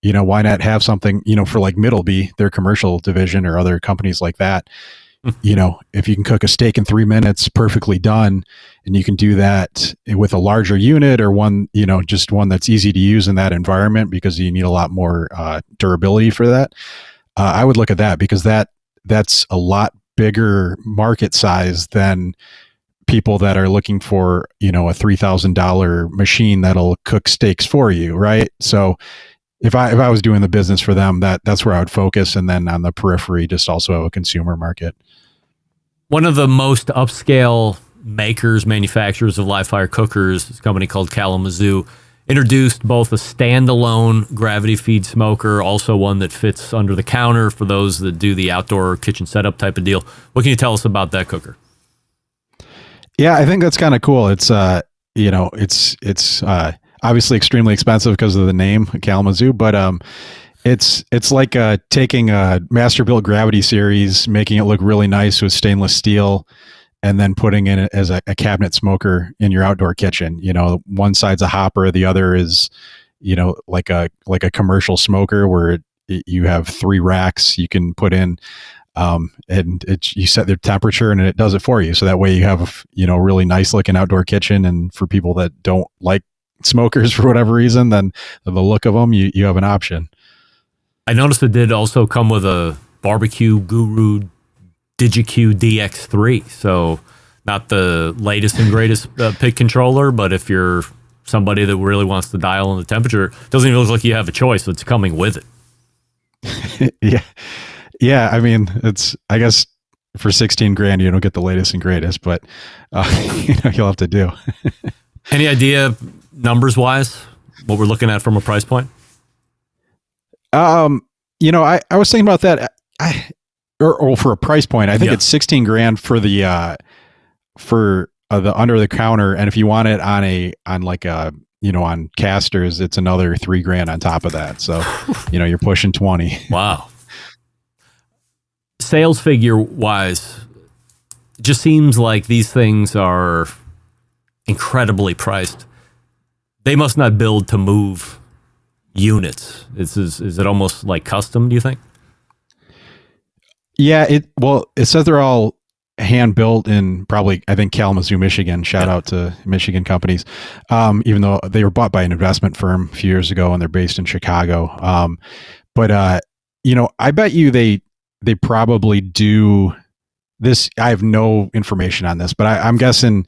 Why not have something, for like Middleby, their commercial division, or other companies like that. If you can cook a steak in 3 minutes perfectly done, and you can do that with a larger unit or one, just one that's easy to use in that environment because you need a lot more durability for that. I would look at that because that's a lot bigger market size than people that are looking for, a $3,000 machine that'll cook steaks for you. Right. So if I was doing the business for them, that's where I would focus. And then on the periphery, just also a consumer market. One of the most upscale manufacturers of live fire cookers, is a company called Kalamazoo, introduced both a standalone gravity feed smoker, also one that fits under the counter for those that do the outdoor kitchen setup type of deal. What can you tell us about that cooker? Yeah, I think that's kind of cool. It's it's obviously extremely expensive because of the name Kalamazoo, but it's like taking a master built gravity series, making it look really nice with stainless steel, and then putting in it as a cabinet smoker in your outdoor kitchen. One side's a hopper, the other is like a commercial smoker where you have 3 racks you can put in, and you set the temperature and it does it for you. So that way you have a really nice looking outdoor kitchen. And for people that don't like smokers for whatever reason, then the look of them, you have an option. I noticed it did also come with a Barbecue Guru DigiQ DX3. So not the latest and greatest pig controller, but if you're somebody that really wants to dial in the temperature, it doesn't even look like you have a choice. It's coming with it. Yeah. I mean, I guess for $16,000, you don't get the latest and greatest, but you'll have to do. Any idea numbers wise, what we're looking at from a price point? I was thinking about that. Or for a price point, I think it's $16,000 for the under the counter, and if you want it on casters, it's another $3,000 on top of that. So you're pushing 20. Wow. Sales figure wise, it just seems like these things are incredibly priced. They must not build to move units. Is it almost like custom, do you think? Yeah, it says they're all hand built in probably, I think, Kalamazoo, Michigan. Shout out to Michigan companies. Even though they were bought by an investment firm a few years ago and they're based in Chicago. I bet you they probably do this. I have no information on this, but I'm guessing,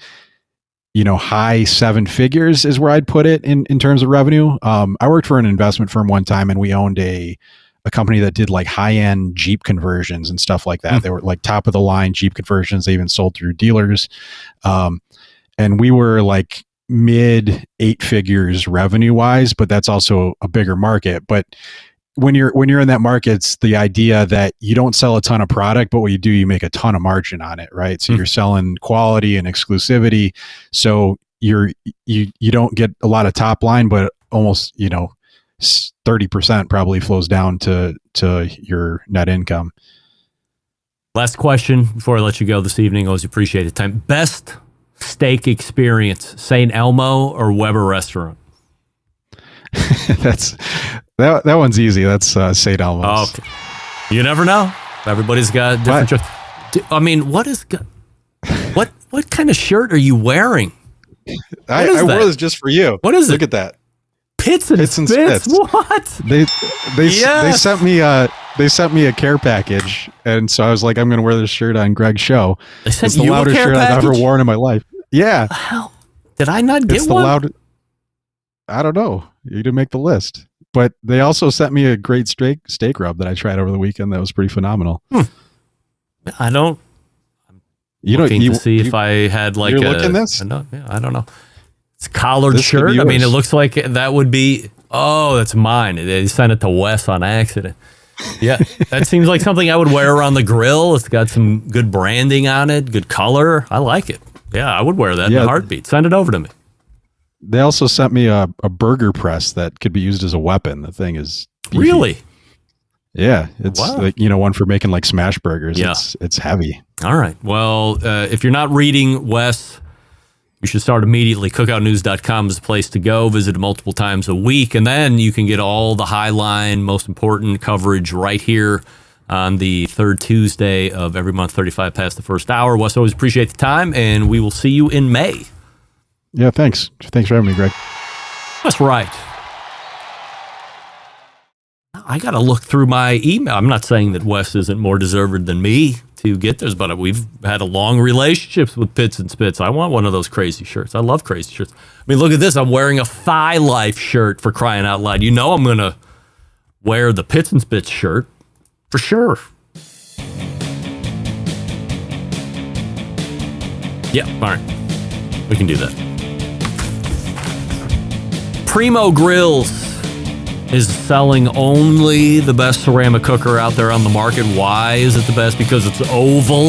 high 7 figures is where I'd put it in terms of revenue. I worked for an investment firm one time and we owned a company that did like high-end Jeep conversions and stuff like that. They were like top of the line Jeep conversions. They even sold through dealers. And we were like mid 8 figures revenue wise, but that's also a bigger market. But when you're in that market, it's the idea that you don't sell a ton of product, but what you do, you make a ton of margin on it, right? So you're selling quality and exclusivity. So you don't get a lot of top line, but almost 30% probably flows down to your net income. Last question before I let you go this evening. Always appreciate the time. Best steak experience, St. Elmo or Weber Restaurant? that one's easy. That's St. Elmo's. Oh, okay. You never know. Everybody's got different choice. I mean, what kind of shirt are you wearing? I wore this just for you. What is it? Look at that. Pits and Spits. What? They sent me a care package, and so I was like, I'm going to wear this shirt on Greg's show. They sent it's the you loudest a care shirt package? I've ever worn in my life. Yeah. How did I not get it's the one? loud. I don't know. You didn't make the list, but they also sent me a great steak rub that I tried over the weekend. That was pretty phenomenal. I don't. You looking to see if I had like you're looking this? I don't know. It's a collared shirt. I mean, it looks like that would be. Oh, that's mine. They sent it to Wes on accident. Yeah, that seems like something I would wear around the grill. It's got some good branding on it, good color. I like it. Yeah, I would wear that in a heartbeat. Send it over to me. They also sent me a burger press that could be used as a weapon. The thing is beefy. Really? Yeah, it's like, one for making like smash burgers. Yeah. It's heavy. All right. Well, if you're not reading Wes, you should start immediately. Cookoutnews.com is the place to go. Visit it multiple times a week, and then you can get all the highline, most important coverage right here on the third Tuesday of every month, 35 past the first hour. Wes, always appreciate the time, and we will see you in May. Yeah, thanks. Thanks for having me, Greg. That's right. I got to look through my email. I'm not saying that Wes isn't more deserved than me to get this, but we've had a long relationship with Pits and Spits. I want one of those crazy shirts. I love crazy shirts. I mean, look at this. I'm wearing a Thigh Life shirt, for crying out loud. You know I'm going to wear the Pits and Spits shirt for sure. Yeah, all right. We can do that. Primo Grills is selling only the best ceramic cooker out there on the market. Why is it the best? Because it's oval.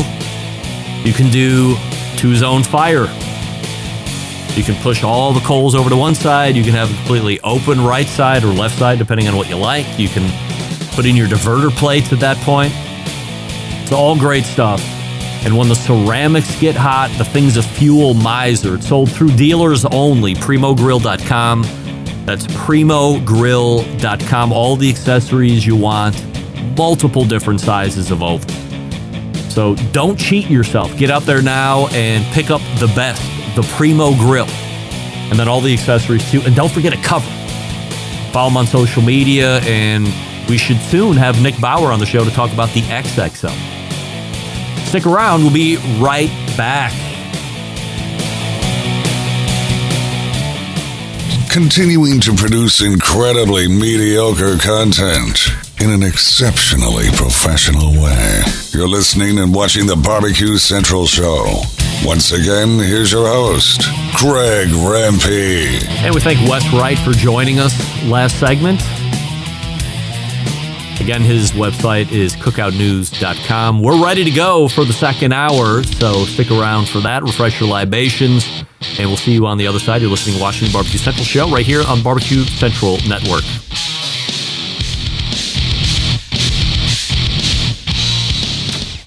You can do 2-zone fire. You can push all the coals over to one side. You can have a completely open right side or left side, depending on what you like. You can put in your diverter plates at that point. It's all great stuff. And when the ceramics get hot, the thing's a fuel miser. It's sold through dealers only. PrimoGrill.com. That's PrimoGrill.com. All the accessories you want, multiple different sizes of ovens. So don't cheat yourself. Get out there now and pick up the best, the Primo Grill. And then all the accessories too. And don't forget a cover. Follow them on social media, and we should soon have Nick Bauer on the show to talk about the XXL. Stick around. We'll be right back. Continuing to produce incredibly mediocre content in an exceptionally professional way. You're listening and watching the Barbecue Central Show. Once again, here's your host, Greg Rempe. And we thank Wes Wright for joining us last segment. Again, his website is cookoutnews.com. We're ready to go for the second hour, so stick around for that. Refresh your libations, and we'll see you on the other side. You're listening to Washington Barbecue Central Show right here on Barbecue Central Network.